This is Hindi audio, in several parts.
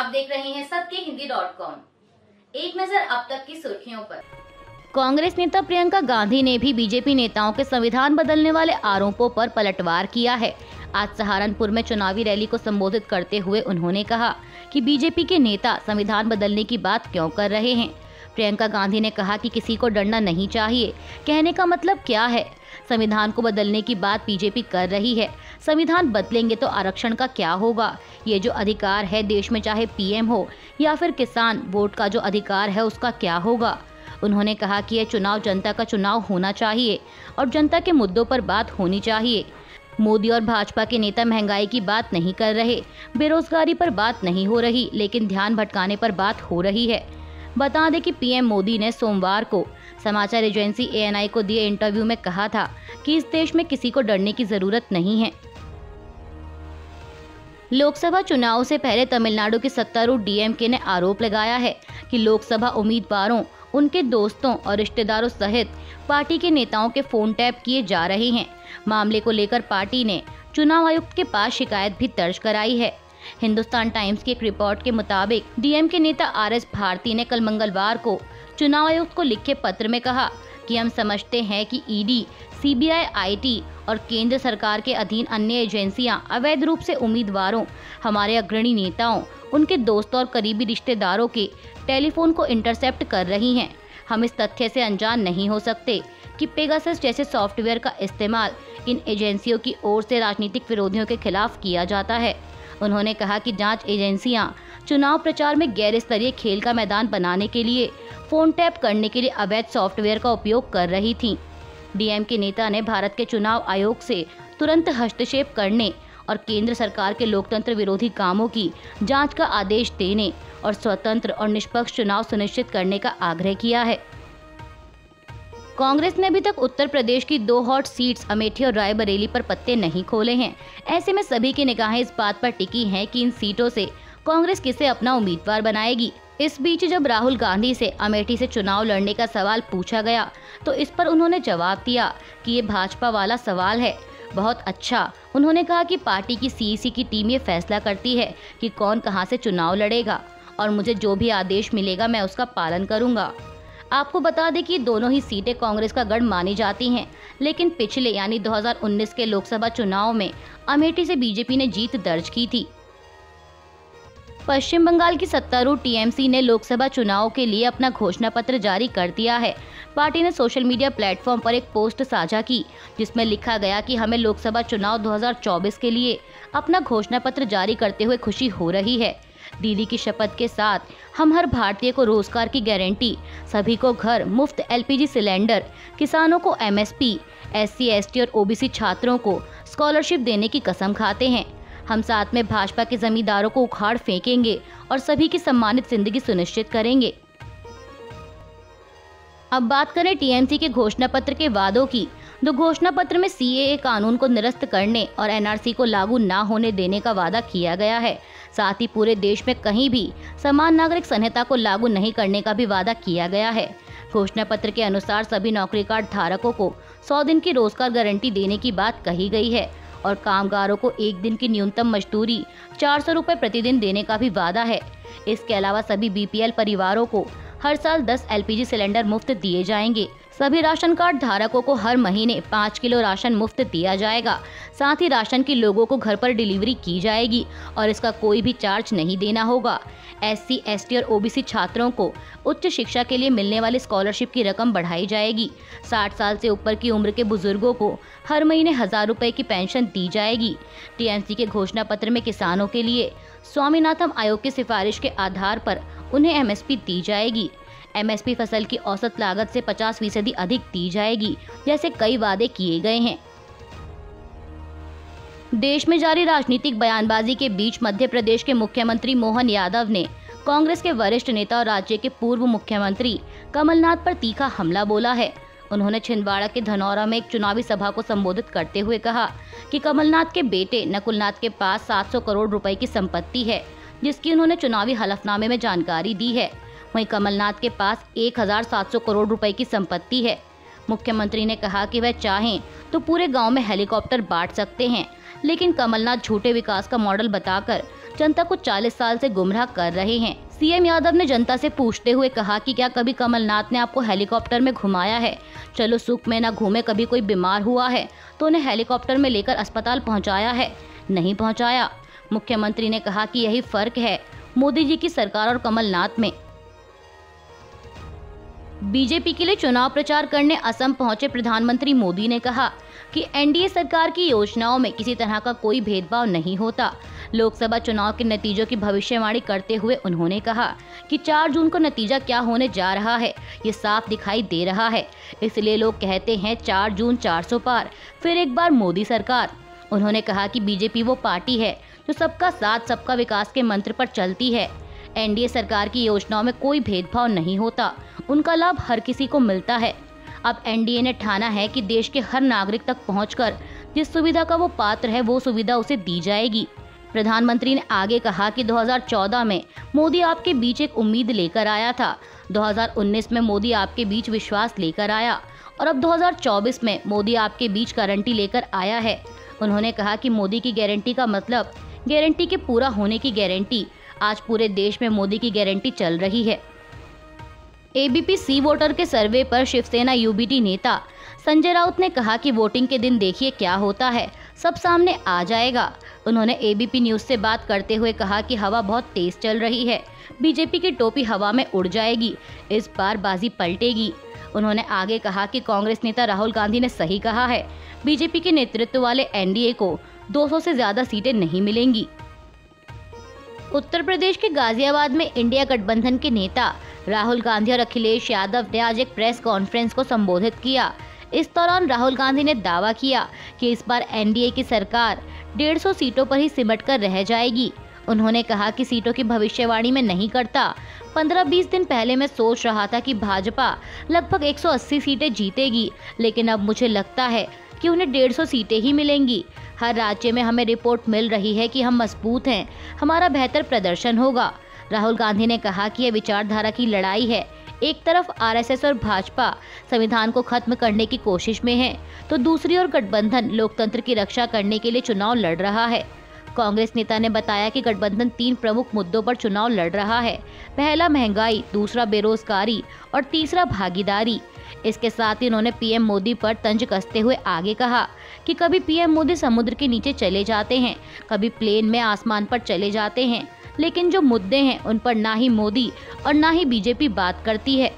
आप देख रहे हैं सत्यहिंदी.com। एक नजर अब तक की सुर्खियों पर। कांग्रेस नेता प्रियंका गांधी ने भी बीजेपी नेताओं के संविधान बदलने वाले आरोपों पर पलटवार किया है। आज सहारनपुर में चुनावी रैली को संबोधित करते हुए उन्होंने कहा कि बीजेपी के नेता संविधान बदलने की बात क्यों कर रहे हैं। प्रियंका गांधी ने कहा कि किसी को डरना नहीं चाहिए। कहने का मतलब क्या है? संविधान को बदलने की बात बीजेपी कर रही है। संविधान बदलेंगे तो आरक्षण का क्या होगा? ये जो अधिकार है देश में, चाहे पीएम हो या फिर किसान, वोट का जो अधिकार है उसका क्या होगा? उन्होंने कहा कि यह चुनाव जनता का चुनाव होना चाहिए और जनता के मुद्दों पर बात होनी चाहिए। मोदी और भाजपा के नेता महंगाई की बात नहीं कर रहे, बेरोजगारी पर बात नहीं हो रही, लेकिन ध्यान भटकाने पर बात हो रही है। बता दें कि पीएम मोदी ने सोमवार को समाचार एजेंसी ANI को दिए इंटरव्यू में कहा था कि इस देश में किसी को डरने की जरूरत नहीं है। लोकसभा चुनाव से पहले तमिलनाडु की सत्तारूढ़ DMK ने आरोप लगाया है कि लोकसभा उम्मीदवारों, उनके दोस्तों और रिश्तेदारों सहित पार्टी के नेताओं के फोन टैप किए जा रहे हैं। मामले को लेकर पार्टी ने चुनाव आयुक्त के पास शिकायत भी दर्ज कराई है। हिंदुस्तान टाइम्स की एक रिपोर्ट के मुताबिक DMK नेता RS भारती ने कल मंगलवार को चुनाव आयुक्त को लिखे पत्र में कहा कि हम समझते हैं कि ED, CBI, IT और केंद्र सरकार के अधीन अन्य एजेंसियां अवैध रूप से उम्मीदवारों, हमारे अग्रणी नेताओं, उनके दोस्तों और करीबी रिश्तेदारों के टेलीफोन को इंटरसेप्ट कर रही हैं। हम इस तथ्य से अनजान नहीं हो सकते कि पेगासस जैसे सॉफ्टवेयर का इस्तेमाल इन एजेंसियों की ओर से राजनीतिक विरोधियों के खिलाफ किया जाता है। उन्होंने कहा कि जांच एजेंसियां चुनाव प्रचार में गैर स्तरीय खेल का मैदान बनाने के लिए फोन टैप करने के लिए अवैध सॉफ्टवेयर का उपयोग कर रही थीं। DMK नेता ने भारत के चुनाव आयोग से तुरंत हस्तक्षेप करने और केंद्र सरकार के लोकतंत्र विरोधी कामों की जांच का आदेश देने और स्वतंत्र और निष्पक्ष चुनाव सुनिश्चित करने का आग्रह किया है। कांग्रेस ने अभी तक उत्तर प्रदेश की 2 हॉट सीट्स अमेठी और रायबरेली पर पत्ते नहीं खोले हैं। ऐसे में सभी की निगाहें इस बात पर टिकी हैं कि इन सीटों से कांग्रेस किसे अपना उम्मीदवार बनाएगी। इस बीच जब राहुल गांधी से अमेठी से चुनाव लड़ने का सवाल पूछा गया तो इस पर उन्होंने जवाब दिया कि ये भाजपा वाला सवाल है। बहुत अच्छा। उन्होंने कहा कि पार्टी की CEC की टीम ये फैसला करती है कि कौन कहां से चुनाव लड़ेगा और मुझे जो भी आदेश मिलेगा मैं उसका पालन करूंगा। आपको बता दें कि दोनों ही सीटें कांग्रेस का गढ़ मानी जाती हैं, लेकिन पिछले यानी 2019 के लोकसभा चुनाव में अमेठी से बीजेपी ने जीत दर्ज की थी। पश्चिम बंगाल की सत्तारूढ़ TMC ने लोकसभा चुनाव के लिए अपना घोषणा पत्र जारी कर दिया है। पार्टी ने सोशल मीडिया प्लेटफॉर्म पर एक पोस्ट साझा की जिसमें लिखा गया कि हमें लोकसभा चुनाव 2024 के लिए अपना घोषणा पत्र जारी करते हुए खुशी हो रही है। दीदी की शपथ के साथ हम हर भारतीय को रोजगार की गारंटी, सभी को घर, मुफ्त LPG सिलेंडर, किसानों को MSP, SC, ST और OBC छात्रों को स्कॉलरशिप देने की कसम खाते हैं। हम साथ में भाजपा के जमींदारों को उखाड़ फेंकेंगे और सभी की सम्मानित जिंदगी सुनिश्चित करेंगे। अब बात करें TMC के घोषणा पत्र के वादों की। तो घोषणा पत्र में CAA कानून को निरस्त करने और NRC को लागू न होने देने का वादा किया गया है। साथ ही पूरे देश में कहीं भी समान नागरिक संहिता को लागू नहीं करने का भी वादा किया गया है। घोषणा पत्र के अनुसार सभी नौकरी कार्ड धारकों को 100 दिन की रोजगार गारंटी देने की बात कही गई है और कामगारों को 1 दिन की न्यूनतम मजदूरी 400 रुपए प्रतिदिन देने का भी वादा है। इसके अलावा सभी BPL परिवारों को हर साल 10 LPG सिलेंडर मुफ्त दिए जाएंगे। सभी राशन कार्ड धारकों को हर महीने 5 किलो राशन मुफ्त दिया जाएगा। साथ ही राशन की लोगों को घर पर डिलीवरी की जाएगी और इसका कोई भी चार्ज नहीं देना होगा। SC, ST और OBC छात्रों को उच्च शिक्षा के लिए मिलने वाली स्कॉलरशिप की रकम बढ़ाई जाएगी। 60 साल से ऊपर की उम्र के बुजुर्गों को हर महीने 1000 रुपए की पेंशन दी जाएगी। TMC के घोषणा पत्र में किसानों के लिए स्वामीनाथन आयोग की सिफारिश के आधार पर उन्हें MSP दी जाएगी। MSP फसल की औसत लागत से 50% अधिक दी जाएगी, जैसे कई वादे किए गए हैं। देश में जारी राजनीतिक बयानबाजी के बीच मध्य प्रदेश के मुख्यमंत्री मोहन यादव ने कांग्रेस के वरिष्ठ नेता और राज्य के पूर्व मुख्यमंत्री कमलनाथ पर तीखा हमला बोला है। उन्होंने छिंदवाड़ा के धनौरा में एक चुनावी सभा को संबोधित करते हुए कहा कि कमलनाथ के बेटे नकुलनाथ के पास 700 करोड़ रुपए की संपत्ति है, जिसकी उन्होंने चुनावी हलफनामे में जानकारी दी है। वहीं कमलनाथ के पास 1700 करोड़ रुपए की संपत्ति है। मुख्यमंत्री ने कहा कि वह चाहें तो पूरे गांव में हेलीकॉप्टर बांट सकते हैं, लेकिन कमलनाथ झूठे विकास का मॉडल बताकर जनता को 40 साल से गुमराह कर रहे हैं। सीएम यादव ने जनता से पूछते हुए कहा कि क्या कभी कमलनाथ ने आपको हेलीकॉप्टर में घुमाया है? चलो सुख में ना घूमे, कभी कोई बीमार हुआ है तो उन्हें हेलीकॉप्टर में लेकर अस्पताल पहुंचाया है? नहीं पहुंचाया। मुख्यमंत्री ने कहा कि यही फर्क है मोदी जी की सरकार और कमलनाथ में। बीजेपी के लिए चुनाव प्रचार करने असम पहुंचे प्रधानमंत्री मोदी ने कहा कि एनडीए सरकार की योजनाओं में किसी तरह का कोई भेदभाव नहीं होता। लोकसभा चुनाव के नतीजों की भविष्यवाणी करते हुए उन्होंने कहा कि 4 जून को नतीजा क्या होने जा रहा है ये साफ दिखाई दे रहा है, इसलिए लोग कहते हैं 4 जून 400 पार, फिर एक बार मोदी सरकार। उन्होंने कहा कि बीजेपी वो पार्टी है जो सबका साथ सबका विकास के मंत्र पर चलती है। एनडीए सरकार की योजनाओं में कोई भेदभाव नहीं होता, उनका लाभ हर किसी को मिलता है। अब एनडीए ने ठाना है कि देश के हर नागरिक तक पहुंचकर जिस सुविधा का वो पात्र है वो सुविधा उसे दी जाएगी। प्रधानमंत्री ने आगे कहा कि 2014 में मोदी आपके बीच एक उम्मीद लेकर आया था, 2019 में मोदी आपके बीच विश्वास लेकर आया और अब 2024 में मोदी आपके बीच गारंटी लेकर आया है। उन्होंने कहा कि मोदी की गारंटी का मतलब गारंटी के पूरा होने की गारंटी। आज पूरे देश में मोदी की गारंटी चल रही है। एबीपी सी वोटर के सर्वे पर शिवसेना यूबीटी नेता संजय राउत ने कहा कि वोटिंग के दिन देखिए क्या होता है, सब सामने आ जाएगा। उन्होंने एबीपी न्यूज़ से बात करते हुए कहा कि हवा बहुत तेज चल रही है, बीजेपी की टोपी हवा में उड़ जाएगी, इस बार बाजी पलटेगी। उन्होंने आगे कहा कि कांग्रेस नेता राहुल गांधी ने सही कहा है, बीजेपी के नेतृत्व वाले एनडीए को 200 से ज्यादा सीटें नहीं मिलेंगी। उत्तर प्रदेश के गाजियाबाद में इंडिया गठबंधन के नेता राहुल गांधी और अखिलेश यादव ने आज एक प्रेस कॉन्फ्रेंस को संबोधित किया। इस दौरान राहुल गांधी ने दावा किया कि इस बार एनडीए की सरकार 150 सीटों पर ही सिमट कर रह जाएगी। उन्होंने कहा कि सीटों की भविष्यवाणी में नहीं करता। 15-20 दिन पहले मैं सोच रहा था कि भाजपा लगभग 180 सीटें जीतेगी, लेकिन अब मुझे लगता है कि उन्हें 150 सीटें ही मिलेंगी। हर राज्य में हमें रिपोर्ट मिल रही है कि हम मजबूत हैं, हमारा बेहतर प्रदर्शन होगा। राहुल गांधी ने कहा कि यह विचारधारा की लड़ाई है। एक तरफ आरएसएस और भाजपा संविधान को खत्म करने की कोशिश में है, तो दूसरी ओर गठबंधन लोकतंत्र की रक्षा करने के लिए चुनाव लड़ रहा है। कांग्रेस नेता ने बताया कि गठबंधन 3 प्रमुख मुद्दों पर चुनाव लड़ रहा है। पहला महंगाई, दूसरा बेरोजगारी और तीसरा भागीदारी। इसके साथ ही उन्होंने पीएम मोदी पर तंज कसते हुए आगे कहा कि कभी पीएम मोदी समुद्र के नीचे चले जाते हैं, कभी प्लेन में आसमान पर चले जाते हैं, लेकिन जो मुद्दे हैं उन पर ना ही मोदी और ना ही बीजेपी बात करती है।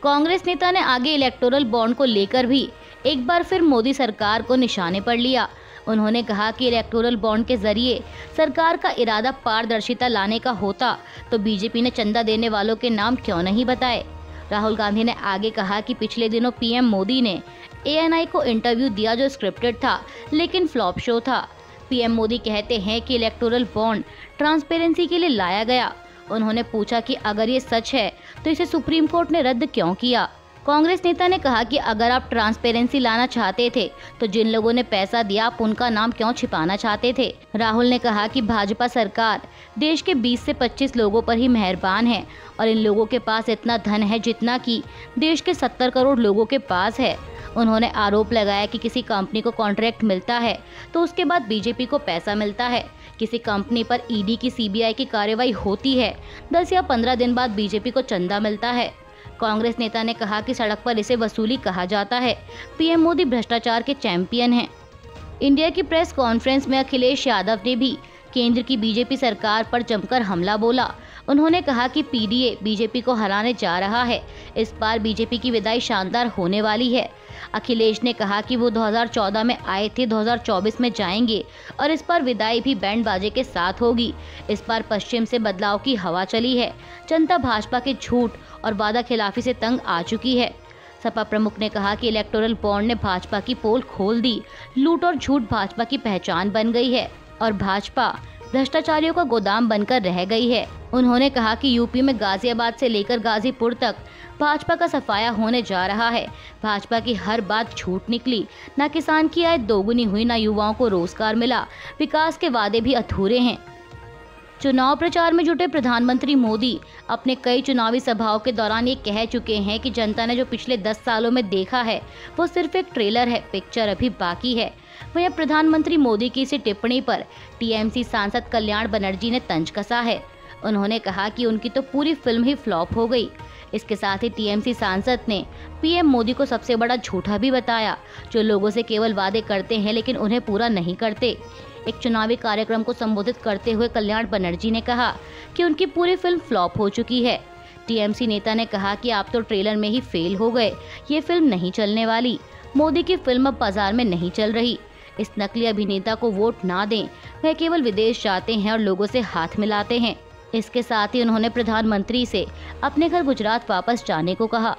कांग्रेस नेता ने आगे इलेक्टोरल बॉन्ड को लेकर भी एक बार फिर मोदी सरकार को निशाने पर लिया। उन्होंने कहा कि इलेक्टोरल बॉन्ड के जरिए सरकार का इरादा पारदर्शिता लाने का होता तो बीजेपी ने चंदा देने वालों के नाम क्यों नहीं बताए। राहुल गांधी ने आगे कहा कि पिछले दिनों पीएम मोदी ने एएनआई को इंटरव्यू दिया जो स्क्रिप्टेड था लेकिन फ्लॉप शो था। पीएम मोदी कहते हैं कि इलेक्टोरल बॉन्ड ट्रांसपेरेंसी के लिए लाया गया। उन्होंने पूछा कि अगर ये सच है तो इसे सुप्रीम कोर्ट ने रद्द क्यों किया। कांग्रेस नेता ने कहा कि अगर आप ट्रांसपेरेंसी लाना चाहते थे तो जिन लोगों ने पैसा दिया आप उनका नाम क्यों छिपाना चाहते थे। राहुल ने कहा कि भाजपा सरकार देश के 20 से 25 लोगों पर ही मेहरबान है और इन लोगों के पास इतना धन है जितना कि देश के 70 करोड़ लोगों के पास है। उन्होंने आरोप लगाया कि किसी कंपनी को कॉन्ट्रैक्ट मिलता है तो उसके बाद बीजेपी को पैसा मिलता है। किसी कंपनी पर ईडी की सीबीआई की कार्रवाई होती है, 10 या 15 दिन बाद बीजेपी को चंदा मिलता है। कांग्रेस नेता ने कहा कि सड़क पर इसे वसूली कहा जाता है। पीएम मोदी भ्रष्टाचार के चैंपियन हैं। इंडिया की प्रेस कॉन्फ्रेंस में अखिलेश यादव ने भी केंद्र की बीजेपी सरकार पर जमकर हमला बोला। उन्होंने कहा कि पीडीए बीजेपी को हराने जा रहा है। इस बार बीजेपी की विदाई शानदार होने वाली है। अखिलेश ने कहा कि वो 2014 में आए थे, 2024 में जाएंगे और इस बार विदाई भी बैंड बाजे के साथ होगी। इस बार पश्चिम से बदलाव की हवा चली है। जनता भाजपा के झूठ और वादा खिलाफी से तंग आ चुकी है। सपा प्रमुख ने कहा कि इलेक्टोरल बॉन्ड ने भाजपा की पोल खोल दी। लूट और झूठ भाजपा की पहचान बन गई है और भाजपा भ्रष्टाचारियों का गोदाम बनकर रह गई है। उन्होंने कहा कि यूपी में गाजियाबाद से लेकर गाजीपुर तक भाजपा का सफाया होने जा रहा है। भाजपा की हर बात झूठ निकली। न किसान की आय दोगुनी हुई, न युवाओं को रोजगार मिला। विकास के वादे भी अधूरे हैं। चुनाव प्रचार में जुटे प्रधानमंत्री मोदी अपने कई चुनावी सभाओं के दौरान ये कह चुके हैं कि जनता ने जो पिछले 10 सालों में देखा है वो सिर्फ एक ट्रेलर है, पिक्चर अभी बाकी है। वहीं प्रधानमंत्री मोदी की इसी टिप्पणी पर टीएमसी सांसद कल्याण बनर्जी ने तंज कसा है। उन्होंने कहा कि उनकी तो पूरी फिल्म ही फ्लॉप हो गई। इसके साथ ही टीएमसी सांसद ने पीएम मोदी को सबसे बड़ा झूठा भी बताया, जो लोगों से केवल वादे करते हैं लेकिन उन्हें पूरा नहीं करते। एक चुनावी कार्यक्रम को संबोधित करते हुए कल्याण बनर्जी ने कहा कि उनकी पूरी फिल्म फ्लॉप हो चुकी है। टीएमसी नेता ने कहा कि आप तो ट्रेलर में ही फेल हो गए, ये फिल्म नहीं चलने वाली। मोदी की फिल्म अब बाजार में नहीं चल रही। इस नकली अभिनेता को वोट ना दें, वह केवल विदेश जाते हैं और लोगों से हाथ मिलाते हैं। इसके साथ ही उन्होंने प्रधानमंत्री से अपने घर गुजरात वापस जाने को कहा।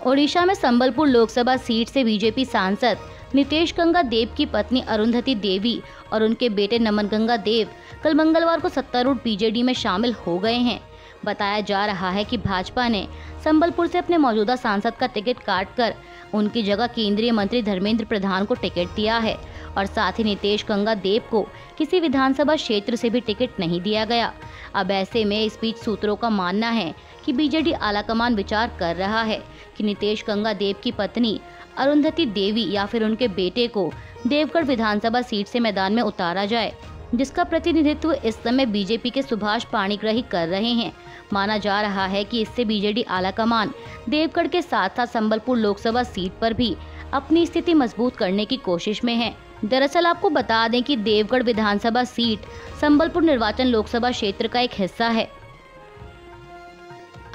ओडिशा में संबलपुर लोकसभा सीट से बीजेपी सांसद नितेश गंगा देव की पत्नी अरुंधति देवी और उनके बेटे नमन गंगा देव कल मंगलवार को सत्तारूढ़ बीजेडी में शामिल हो गए हैं। बताया जा रहा है कि भाजपा ने संबलपुर से अपने मौजूदा सांसद का टिकट काटकर उनकी जगह केंद्रीय मंत्री धर्मेंद्र प्रधान को टिकट दिया है और साथ ही नितेश गंगा देव को किसी विधानसभा क्षेत्र से भी टिकट नहीं दिया गया। अब ऐसे में इस बीच सूत्रों का मानना है कि बीजेडी आलाकमान विचार कर रहा है कि नितेश गंगा देव की पत्नी अरुंधति देवी या फिर उनके बेटे को देवगढ़ विधानसभा सीट से मैदान में उतारा जाए, जिसका प्रतिनिधित्व इस समय बीजेपी के सुभाष पाणिग्राही कर रहे हैं। माना जा रहा है कि इससे बीजेडी आलाकमान देवगढ़ के साथ साथ संबलपुर लोकसभा सीट पर भी अपनी स्थिति मजबूत करने की कोशिश में है। दरअसल आपको बता दें कि देवगढ़ विधानसभा सीट संबलपुर निर्वाचन लोकसभा क्षेत्र का एक हिस्सा है।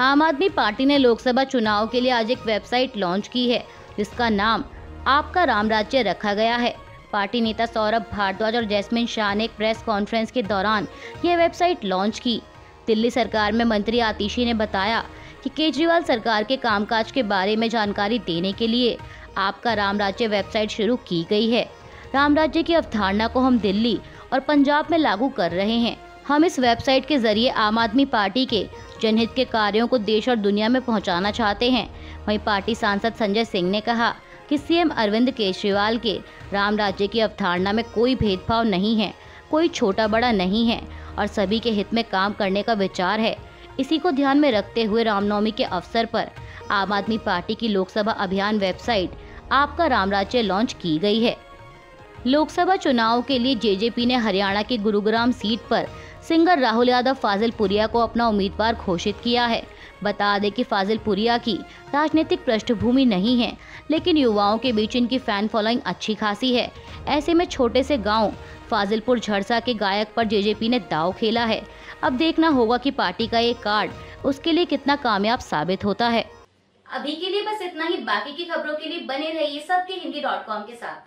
आम आदमी पार्टी ने लोकसभा चुनाव के लिए आज एक वेबसाइट लॉन्च की है, जिसका नाम आपका राम राज्य रखा गया है। पार्टी नेता सौरभ भारद्वाज और जैस्मिन शाह ने एक प्रेस कॉन्फ्रेंस के दौरान यह वेबसाइट लॉन्च की। दिल्ली सरकार में मंत्री आतिशी ने बताया कि केजरीवाल सरकार के कामकाज के बारे में जानकारी देने के लिए आपका राम राज्य वेबसाइट शुरू की गई है। राम राज्य की अवधारणा को हम दिल्ली और पंजाब में लागू कर रहे हैं। हम इस वेबसाइट के जरिए आम आदमी पार्टी के जनहित के कार्यों को देश और दुनिया में पहुंचाना चाहते हैं। वहीं पार्टी सांसद संजय सिंह ने कहा कि सीएम अरविंद केजरीवाल के राम राज्य की अवधारणा में कोई भेदभाव नहीं है, कोई छोटा बड़ा नहीं है और सभी के हित में काम करने का विचार है। इसी को ध्यान में रखते हुए रामनवमी के अवसर पर आम आदमी पार्टी की लोकसभा अभियान वेबसाइट आपका राम राज्य लॉन्च की गई है। लोकसभा चुनाव के लिए जेजेपी ने हरियाणा की गुरुग्राम सीट पर सिंगर राहुल यादव फाजिलपुरिया को अपना उम्मीदवार घोषित किया है। बता दें कि फाजिलपुरिया की राजनीतिक पृष्ठभूमि नहीं है, लेकिन युवाओं के बीच इनकी फैन फॉलोइंग अच्छी खासी है। ऐसे में छोटे से गांव फाजिलपुर झड़सा के गायक पर जेजेपी ने दांव खेला है। अब देखना होगा कि पार्टी का ये कार्ड उसके लिए कितना कामयाब साबित होता है। अभी के लिए बस इतना ही। बाकी की खबरों के लिए बने रहिए सबके हिंदी.com के साथ।